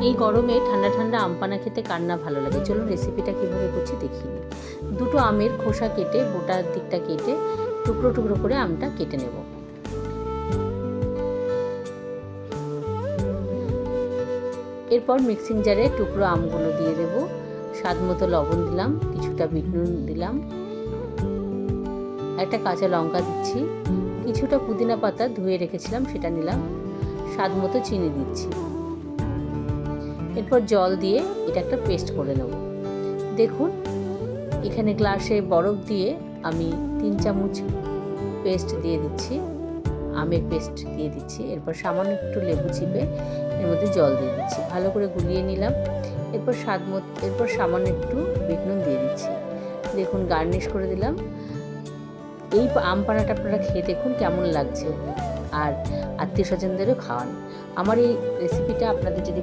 এই গরমে ঠান্ডা ঠান্ডা আম পানা খেতে কার না ভালো লাগে। চলুন রেসিপিটা কীভাবে করছি দেখিয়ে নিই। দুটো আমের খোসা কেটে, গোটা দিকটা কেটে টুকরো টুকরো করে আমটা কেটে নেব। এরপর মিক্সিং জারে টুকরো আমগুলো দিয়ে দেব। স্বাদ মতো লবণ দিলাম, কিছুটা বিট নুন দিলাম, একটা কাঁচা লঙ্কা দিচ্ছি, কিছুটা পুদিনা পাতা ধুয়ে রেখেছিলাম সেটা নিলাম, স্বাদ মতো চিনি দিচ্ছি। এরপর জল দিয়ে এটা একটা পেস্ট করে নেব। দেখুন এখানে গ্লাসে বরফ দিয়ে আমি 3 চামচ পেস্ট দিয়ে দিচ্ছি, আমের পেস্ট দিয়ে দিচ্ছি। এরপর সামান্য একটু লেবু চিপে এর মধ্যে জল দিয়ে দিচ্ছি, ভালো করে গুলিয়ে নিলাম। এরপর সামান্য একটু বিট নুন দিয়ে দিচ্ছি। দেখুন গার্নিশ করে দিলাম। এই আম পানাটা আপনারা খেয়ে দেখুন কেমন লাগছে, আর আত্মীয় স্বজনদেরও খাওয়ান। আমার এই রেসিপিটা আপনাদের যদি